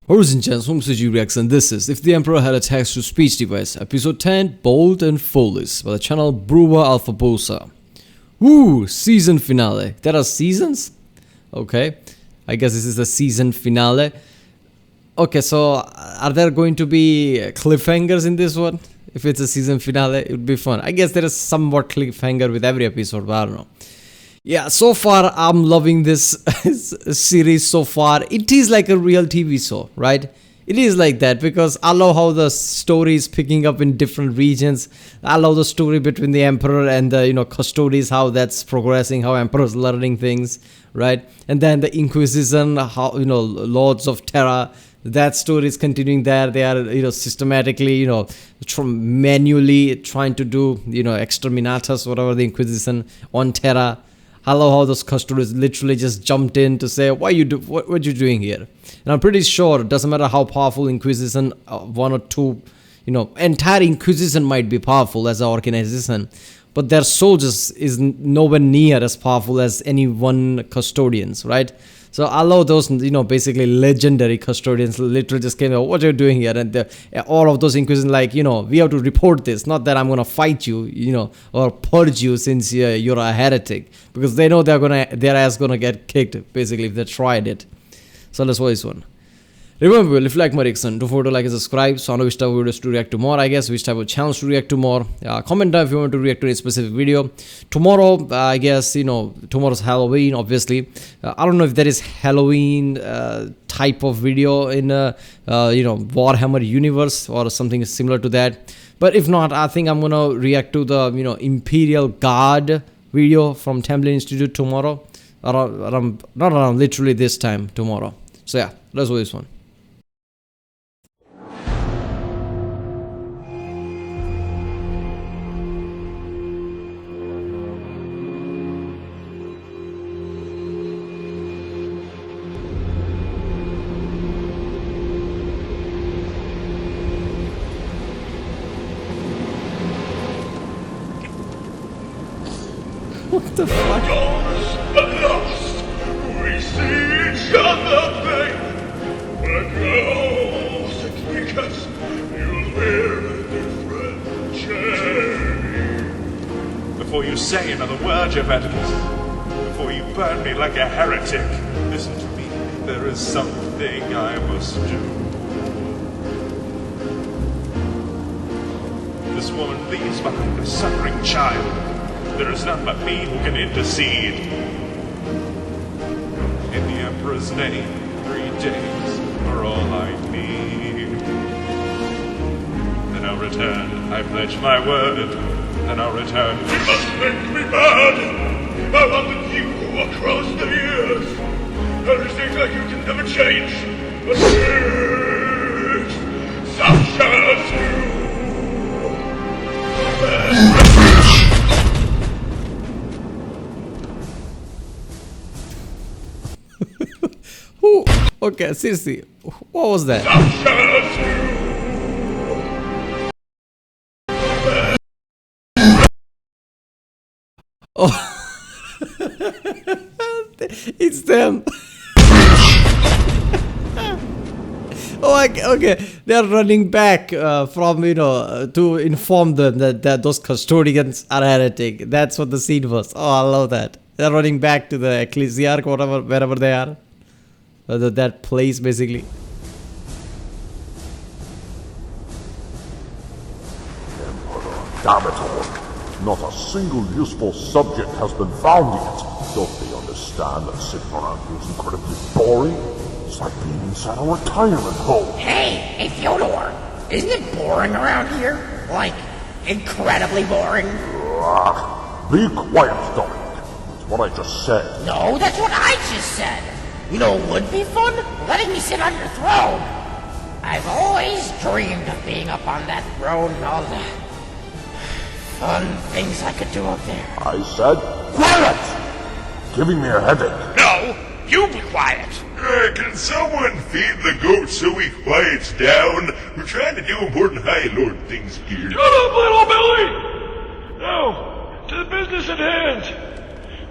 Origin Chance from CG Reacts, and this is If the Emperor Had a Text-to-Speech Device, Episode 10, Bold and Foolish, by the channel Brewer Alphabosa. Woo! Season finale. There are seasons? Okay. I guess this is the season finale. Okay, so are there going to be cliffhangers in this one? If it's a season finale, it would be fun. I guess there is somewhat cliffhanger with every episode, but I don't know. Yeah, so far I'm loving this series so far. It is like a real TV show, right? It is like that because I love how the story is picking up in different regions. I love the story between the Emperor and the custodies, how that's progressing, how Emperor's learning things, right? And then the Inquisition, how Lords of Terra. That story is continuing there. They are systematically manually trying to do exterminatus, whatever the Inquisition on Terra. I love how those custodians literally just jumped in to say, what you doing here? And I'm pretty sure it doesn't matter how powerful Inquisition, one or two, entire Inquisition might be powerful as an organization, but their soldiers is nowhere near as powerful as any one custodians, right? So I love those, basically legendary custodians literally just came out, what are you doing here? And all of those Inquisitions like, we have to report this. Not that I'm going to fight you, or purge you since you're a heretic. Because they know their ass going to get kicked, basically, if they tried it. So let's watch this one. Remember, if you like my reaction, don't forget to like and subscribe. So I know which type of videos to react to more, I guess, which type of channels to react to more. Comment down if you want to react to any specific video. Tomorrow, I guess, tomorrow's Halloween, obviously. I don't know if there is Halloween type of video in, Warhammer universe or something similar to that. But if not, I think I'm going to react to the, Imperial Guard video from Temple Institute tomorrow. Not around literally this time tomorrow. So yeah, let's do this one. What the fuck? At last, we see each other, babe. But no, because you'll wear a different chain. Before you say another word, Joveticus, before you burn me like a heretic, listen to me. There is something I must do. This woman leaves behind a suffering child. There is none but me who can intercede. In the Emperor's name, 3 days are all I need. Then I'll return, I pledge my word. Then I'll return. You must make me mad! I want to you across the years. Everything like you can never change. But this, such as you. Okay, seriously, what was that? Oh, it's them. Oh, okay, they are running back from to inform them that those custodians are heretic. That's what the scene was. Oh, I love that. They're running back to the ecclesiarch, wherever they are. That place, basically. Damn it all. Not a single useful subject has been found yet. Don't they understand that sitting around here is incredibly boring? It's like being inside a retirement home. Hey, Fyodor, isn't it boring around here? Like, incredibly boring? Be quiet, Dominic. That's what I just said. No, that's what I just said. You know what would be fun? Letting me sit on your throne. I've always dreamed of being up on that throne and all the fun things I could do up there. I said, quiet! Giving me a headache. No, you be quiet. Can someone feed the goat so he quiets down? We're trying to do important High Lord things here. Shut up, little Billy! Now, to the business at hand.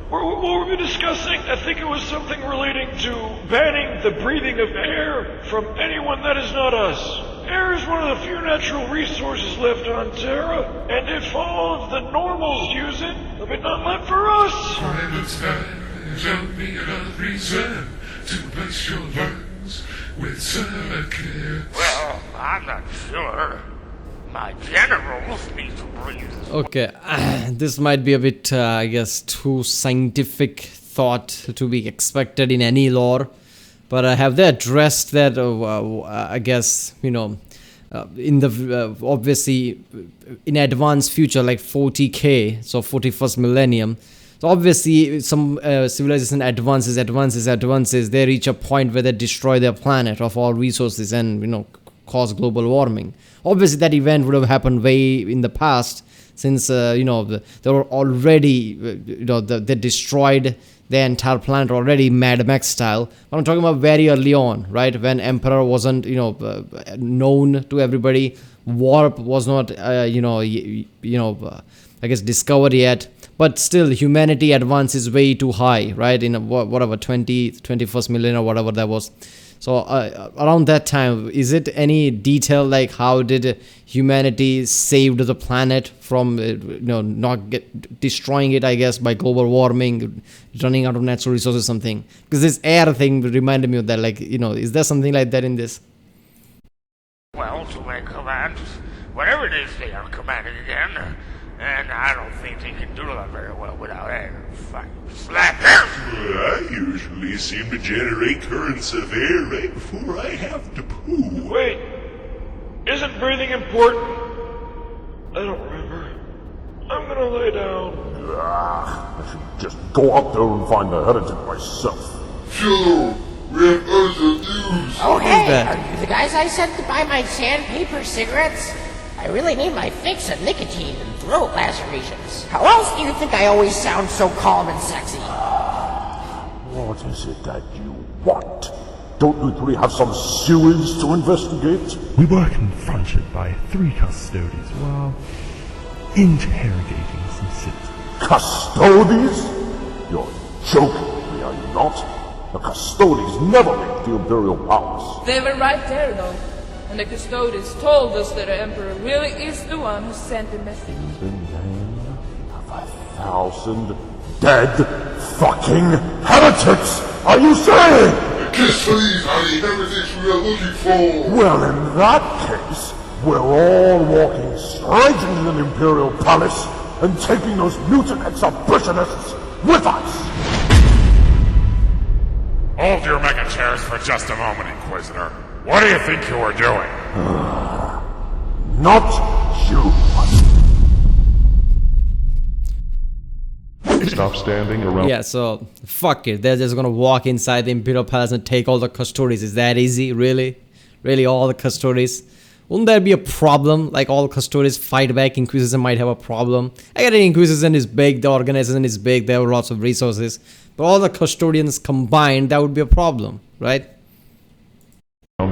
What were we discussing? I think it was something relating to banning the breathing of air from anyone that is not us. Air is one of the few natural resources left on Terra, and if all of the normals use it, it'll be not meant for us. Private time is only another reason to bless your lungs with care. Well, I'm not sure. My generals need to breathe. Okay, this might be a bit, I guess, too scientific thought to be expected in any lore. But have they addressed that, I guess, in the, obviously, in advanced future, like 40K, so 41st millennium. So obviously, some civilization advances, they reach a point where they destroy their planet of all resources and, cause global warming. Obviously, that event would have happened way in the past, since they were already, they destroyed the entire planet already, Mad Max style. But I'm talking about very early on, right, when Emperor wasn't, known to everybody. Warp was not, I guess, discovered yet. But still, humanity advances way too high, right? In whatever 21st millennium or whatever that was. So around that time, is it any detail like how did humanity saved the planet from not destroying it, I guess, by global warming, running out of natural resources, something? Because this air thing reminded me of that. Like, is there something like that in this? Well, to my commands, whatever it is they are commanding again, and I don't think they can do that very well without air. Fucking slap them! I usually seem to generate currents of air right before I have to poo. Wait, isn't breathing important? I don't remember. I'm gonna lay down. I should just go out there and find the heretic myself. Joe, we have urgent news. Oh, hey, that? are you the guys I sent to buy my sandpaper cigarettes? I really need my fix of nicotine and throat lacerations. How else do you think I always sound so calm and sexy? What is it that you want? Don't you three have some sewage to investigate? We were confronted by 3 custodians while interrogating some citizens. Custodes? You're joking me, are you not? The Custodes never make the Imperial Palace. They were right there, though. And the custodians told us that the Emperor really is the one who sent the message. In the name of 1,000 dead fucking heretics, are you saying? Kiss these are the heretics we are looking for. Well, in that case, we're all walking straight into the Imperial Palace and taking those mutant exhibitionists with us. Hold your mega chairs for just a moment, Inquisitor. What do you think you are doing? Not you. Stop standing around. Yeah, so fuck it. They're just gonna walk inside the Imperial Palace and take all the custodians. Is that easy? Really? Really, all the custodians? Wouldn't there be a problem? Like all custodians fight back, Inquisition might have a problem. I get it, Inquisition is big, the organization is big, there are lots of resources. But all the custodians combined, that would be a problem, right?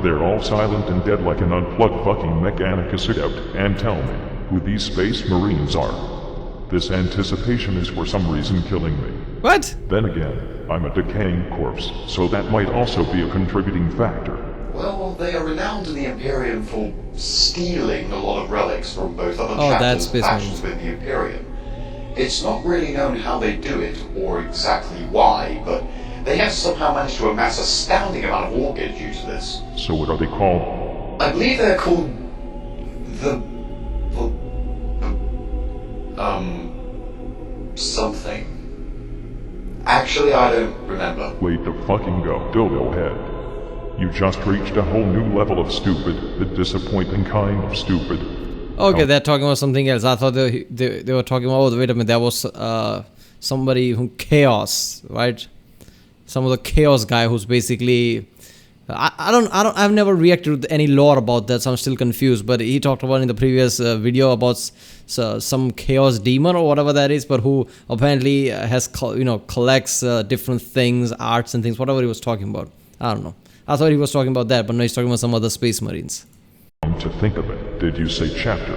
They're all silent and dead like an unplugged fucking Mechanicus out. And tell me who these space marines are. This anticipation is for some reason killing me. What? Then again, I'm a decaying corpse, so that might also be a contributing factor. Well, they are renowned in the Imperium for stealing a lot of relics from both other that's chapters and Space factions within the Imperium. It's not really known how they do it, or exactly why, but they have somehow managed to amass a astounding amount of orchid due to this. So what are they called? I believe they're called something. Actually, I don't remember. Way to fucking go, dildo head. You just reached a whole new level of stupid, the disappointing kind of stupid. Okay, they're talking about something else. I thought they were talking about, oh, wait a minute, there was somebody who Chaos, right? Some of the Chaos guy who's basically I've never reacted to any lore about that, so I'm still confused. But he talked about in the previous video about some chaos demon or whatever that is, but who apparently has collects different things, arts and things, whatever he was talking about. I don't know. I thought he was talking about that, but no, he's talking about some other space marines. To think of it, did you say chapter?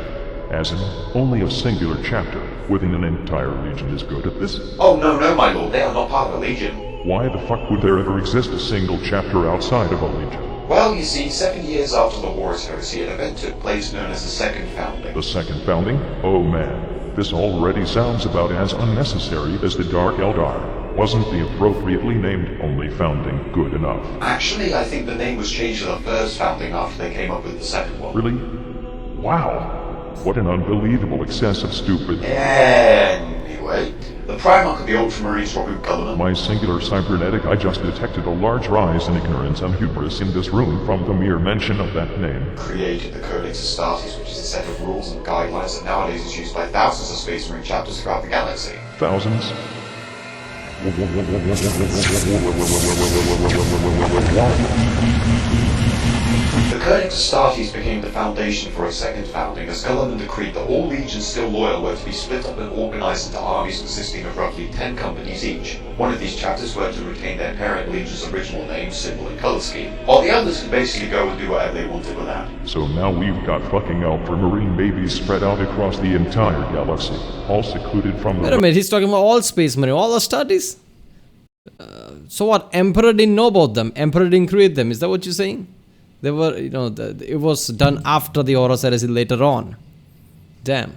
As in, only a singular chapter within an entire legion is good at this? Oh, no, my lord, they are not part of a legion. Why the fuck would there ever exist a single chapter outside of a legion? Well, you see, 7 years after the Horus Heresy, an event took place known as the Second Founding. The Second Founding? Oh man, this already sounds about as unnecessary as the Dark Eldar. Wasn't the appropriately named Only Founding good enough? Actually, I think the name was changed to the First Founding after they came up with the second one. Really? Wow. What an unbelievable excess of stupid... Anyway, the Primarch of the Ultramarines, Robert Gulliman... My singular cybernetic, I just detected a large rise in ignorance and hubris in this room from the mere mention of that name. Created the Codex Astartes, which is a set of rules and guidelines that nowadays is used by thousands of Space Marine chapters throughout the galaxy. Thousands? The Codex Astartes became the foundation for a second founding, as Gulliman decreed that all legions still loyal were to be split up and organized into armies consisting of roughly 10 companies each. One of these chapters were to retain their parent legion's original name, symbol, and color scheme, while the others could basically go and do whatever they wanted with that. So now we've got fucking Ultramarine babies spread out across the entire galaxy, all secluded from the... Wait a minute, he's talking about all Space Marine, all the studies? So what, Emperor didn't know about them? Emperor didn't create them, is that what you're saying? They were, it was done after the Horus Heresy later on. Damn.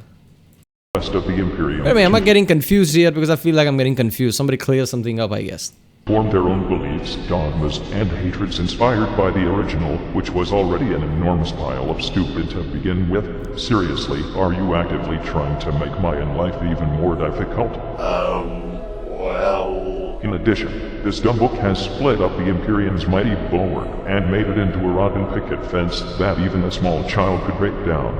Rest of the Imperium... Wait a minute, am I getting confused here? Because I feel like I'm getting confused. Somebody clear something up, I guess. Formed their own beliefs, dogmas, and hatreds inspired by the original, which was already an enormous pile of stupid to begin with. Seriously, are you actively trying to make Mayan life even more difficult? Well... In addition, this dumb book has split up the Imperium's mighty bulwark and made it into a rotten picket fence that even a small child could break down.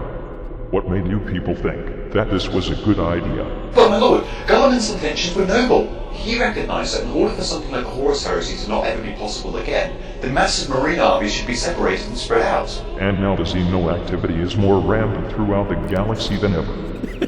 What made you people think that this was a good idea? But my lord, Gulliman's intentions were noble. He recognized that in order for something like the Horus Heresy to not ever be possible again, the massive marine armies should be separated and spread out. And now the Xeno activity is more rampant throughout the galaxy than ever.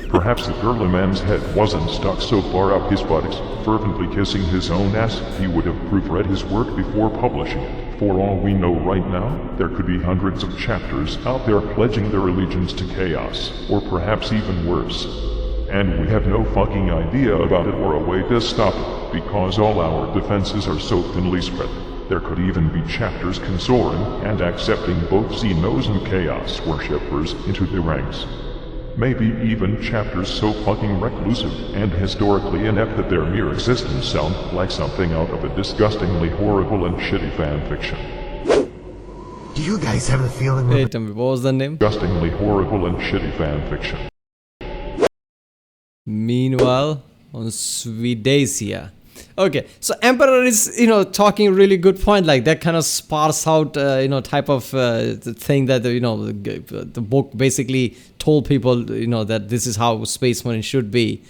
Perhaps the Gurlaman's head wasn't stuck so far up his buttocks, fervently kissing his own ass, he would have proofread his work before publishing it. For all we know right now, there could be hundreds of chapters out there pledging their allegiance to chaos, or perhaps even worse. And we have no fucking idea about it or a way to stop it, because all our defenses are so thinly spread. There could even be chapters consorting and accepting both Xenos and Chaos worshippers into the ranks. Maybe even chapters so fucking reclusive and historically inept that their mere existence sound like something out of a disgustingly horrible and shitty fan fiction. Do you guys have the feeling... Wait a minute, what was the name? Disgustingly horrible and shitty fan fiction. Meanwhile, on Swedacia. Okay, so Emperor is, talking really good point, like that kind of sparse out, type of thing that, the book basically told people, that this is how Space Marine should be.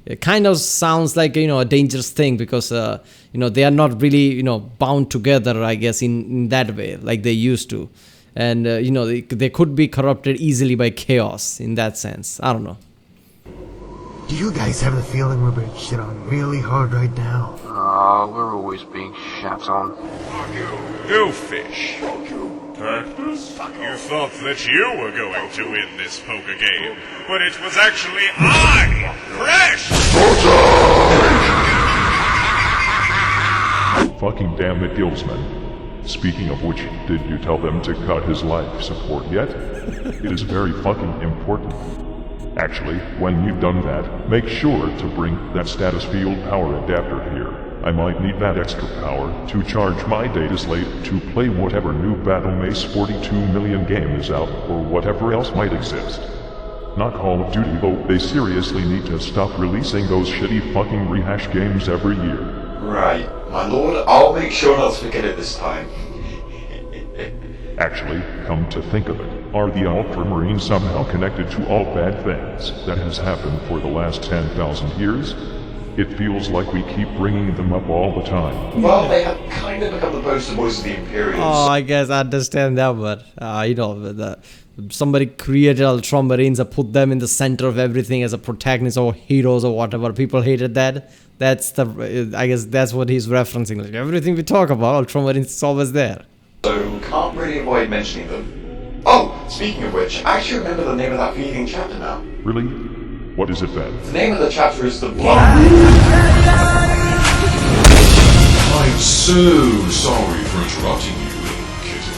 It kind of sounds like, a dangerous thing because, they are not really, bound together, I guess, in that way, like they used to. And, they could be corrupted easily by chaos in that sense. I don't know. Do you guys have the feeling we're being shit on really hard right now? We're always being shat on. You fish. Cactus? You thought that you were going to win this poker game, but it was actually I, Crash! Fucking damn it, Guildsman. Speaking of which, did you tell them to cut his life support yet? It is very fucking important. Actually, when you've done that, make sure to bring that status field power adapter here. I might need that extra power to charge my data slate to play whatever new Battle Mace 42 million game is out, or whatever else might exist. Not Call of Duty, though. They seriously need to stop releasing those shitty fucking rehash games every year. Right. My lord, I'll make sure not to forget it this time. Actually, come to think of it, are the Ultramarines somehow connected to all bad things that has happened for the last 10,000 years? It feels like we keep bringing them up all the time. Well, they have kind of become the poster boys of the Imperials. Oh, I guess I understand that, but, somebody created Ultramarines and put them in the center of everything as a protagonist or heroes or whatever. People hated that. I guess that's what he's referencing. Like, everything we talk about, Ultramarines is always there. So, can't really avoid mentioning them. Oh! Speaking of which, I actually remember the name of that reading chapter now. Really? What is it then? The name of the chapter is The Blood. I'm so sorry for interrupting you, little kitten.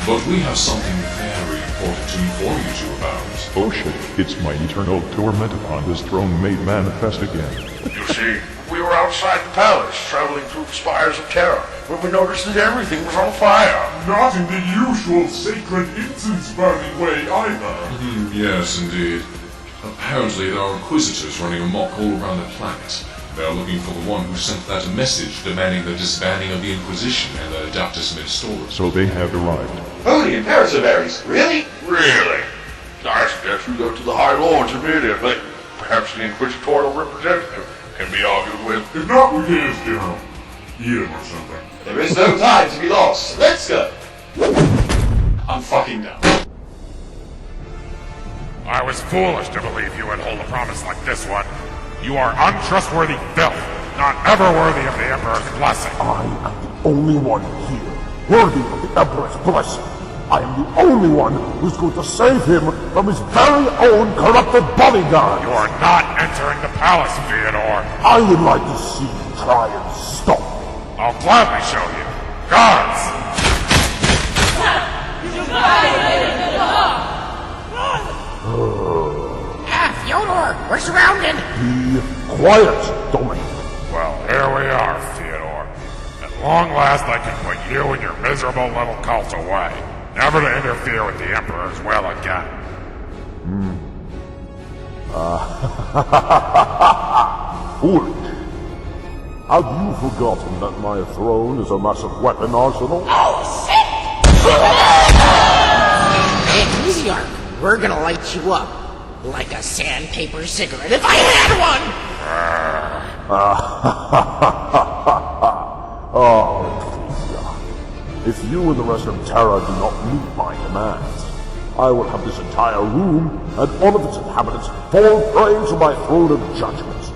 But we have something very important to inform you two about. Oh shit, it's my eternal torment upon this throne made manifest again. You see, we were outside the palace, traveling through the spires of terror, when we noticed that everything was on fire. Not in the usual sacred incense burning way either. Yes, indeed. Apparently there are inquisitors running amok all around the planet. They are looking for the one who sent that message demanding the disbanding of the Inquisition and the Adeptus Ministoris. So they have arrived. Holy imperativaries, really? Really? I suggest we go to the High Lords immediately. Perhaps the Inquisitorial representative can be argued with. If not, we can just, eat him or something. There is no time to be lost. Let's go. I'm fucking down. I was foolish to believe you would hold a promise like this one. You are untrustworthy filth, not ever worthy of the Emperor's blessing. I am the only one here, worthy of the Emperor's blessing. I am the only one who's going to save him from his very own corrupted bodyguard. You are not entering the palace, Theodore. I would like to see you try and stop me. I'll gladly show you. Guards! Fyodor, we're surrounded. Be quiet, Dominic. Well, here we are, Theodore. At long last I can put you and your miserable little cult away. Never to interfere with the Emperor's will again. Foolish. Have you forgotten that my throne is a massive weapon arsenal? Oh, shit! Hey, easy, Ark. We're gonna light you up. Like a sandpaper cigarette if I had one! Oh, Ecclesia. If you and the rest of Terra do not meet my demands, I will have this entire room and all of its inhabitants fall prey to my throne of judgment.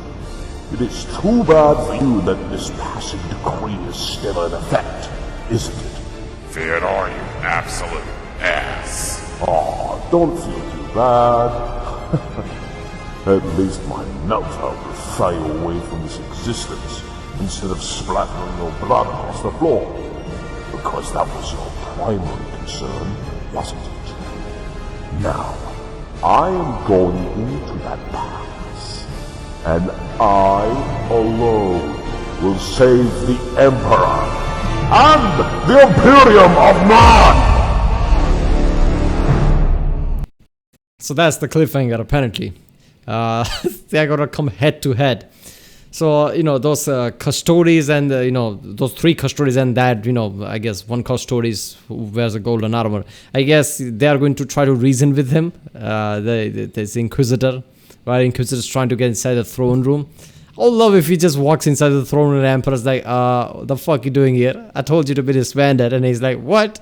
It is too bad for you that this passing decree is still in effect, isn't it? Theodore, you absolute ass. Oh, don't feel too bad. At least my meltdown will fly away from this existence instead of splattering your blood across the floor. Because that was your primary concern, wasn't it? Now, I am going into that palace, and I alone will save the Emperor and the Imperium of Man! So that's the cliffhanger, apparently. They're gonna come head to head. So, those custodies and, those three custodies and that, I guess one custodies who wears a golden armor. I guess they are going to try to reason with him. This Inquisitor, right? Inquisitor's trying to get inside the throne room. I would love if he just walks inside the throne room and the Emperor's like, what the fuck you doing here? I told you to be disbanded. And he's like, what?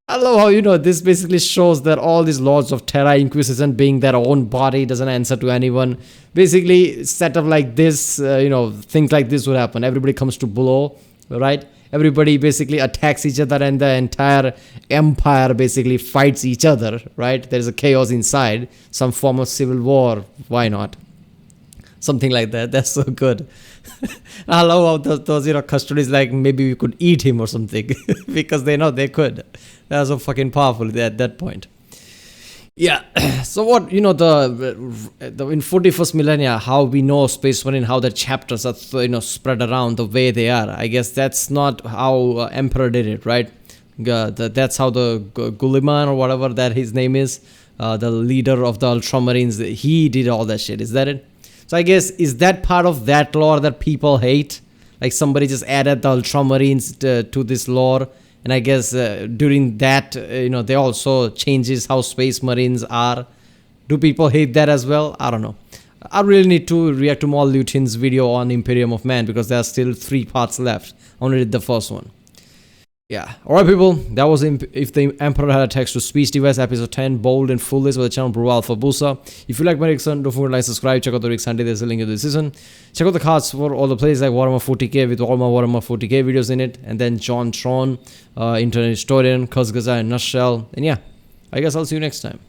I love how, this basically shows that all these Lords of Terra Inquisition being their own body doesn't answer to anyone. Basically, set up like this, things like this would happen. Everybody comes to blow, right? Everybody basically attacks each other and the entire empire basically fights each other, right? There's a chaos inside, some form of civil war. Why not? Something like that. That's so good. I love how those custodies like maybe we could eat him or something because they know they could. That was so fucking powerful at that point. Yeah. So what in 41st millennia, how we know Space Marine, how the chapters are spread around the way they are. I guess that's not how Emperor did it, right? That's how the Guliman or whatever that his name is, the leader of the Ultramarines, he did all that shit. Is that it? So I guess, is that part of that lore that people hate? Like somebody just added the Ultramarines to this lore. And I guess during that, they also changes how Space Marines are. Do people hate that as well? I don't know. I really need to react to more Lutin's video on Imperium of Man because there are still 3 parts left. I only did the first one. Yeah. Alright, people. That was If the Emperor Had a Text-to-Speech Device, episode 10, Bold and Full List by the channel Bro Alpha Busa. If you like my Rickson, don't forget to like, subscribe, check out the Rick Sunday, there's a link in the season. Check out the cards for all the plays like Warhammer 40k with all my Warhammer 40k videos in it. And then John Tron, Internet Historian, Kuzgaza, and Nutshell. And yeah, I guess I'll see you next time.